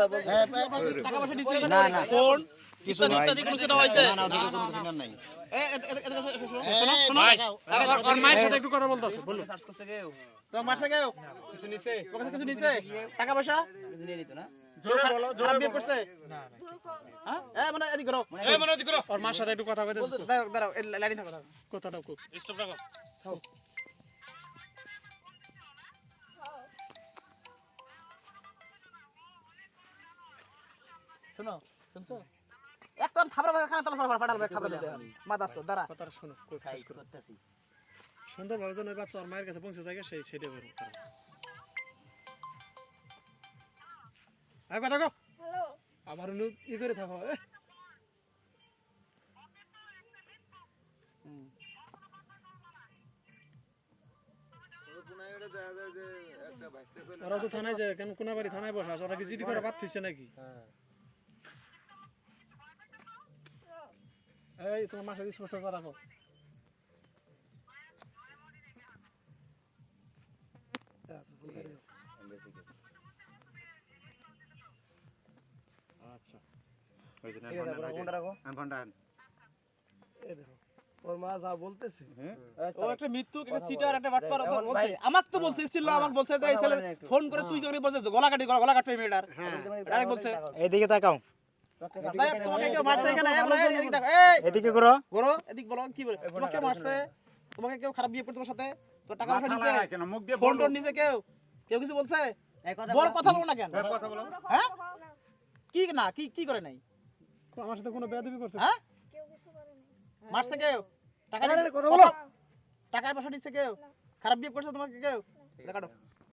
টাকা পয়সা দিছিস না না কোন কিছু নাই ইত্যাদি কোনো সেটা হইছে না না ওদিকে কোনো সিনার নাই ওর মায়ের সাথে একটু কথা বলতেছে বলো তোমার মারছে কেউ কিছু নিছে তোমার কাছে কিছু নিছে টাকা পয়সা কিছু নিয়ে নিত না জোরে বলো জোরে বিয়ে করছে না না হ্যাঁ মানে এদিক করো এদিক করো ওর মার সাথে একটু কথা কইতেছ দাঁড়াও দাঁড়াও লাইনে থাকো কথাটা কো স্টপ রাখো থাও শুনো শুনছো একদম থাবড়া খানা তালা ফাটালবে খাবলে মাদাস দাঁড়া কথাটা শুনো করতেছি সুন্দর ভাবে যেন বাচ্চা আর মায়ের কাছে পৌঁছে যায় সেটা করো আয় কথা কো হ্যালো আবার ই করে থাকো ওরা তো থানায় যায় কেন কোনা বাড়ি থানায় বসা ওরা কি জিডি করে বাদ থইছে নাকি এই তোমার মাসে স্পষ্ট কথা রাখো আচ্ছা ওই দিন ফোনটা রাখো ফোনটা এই দেখো ওর মা যা বলতেছে ও একটা মিথ্যুক একটা চিটার একটা বাটপার বলছে আমাকে তো বলছে স্টিল আমাকে বলছে যে এই ছেলে ফোন করে তুই যখন বলছিস গলা কাট পে মেয়েটার আরেক বলছে এইদিকে তাকাও তোমাকে কেউ মারছে এখানে এদিকে দেখো এদিকে করো করো এদিক বলো কি বলে তোমাকে মারছে তোমাকে কেউ খারাপ বিয়ে করতে তোমার সাথে তো টাকা পয়সা নিছে কেন মুখ দিয়ে ফোন টোন নিছে কেউ কেউ কিছু বলছে বড় কথা বলো না কেন কথা বলো হ্যাঁ কি না কি করে নাই আমার সাথে কোনো বেয়াদবি করছে হ্যাঁ কেউ কিছু করে নাই মারছে কেউ টাকা নিছে কথা বলো টাকা পয়সা নিছে কেউ খারাপ বিয়ে করছে তোমাকে কেউ দেখাও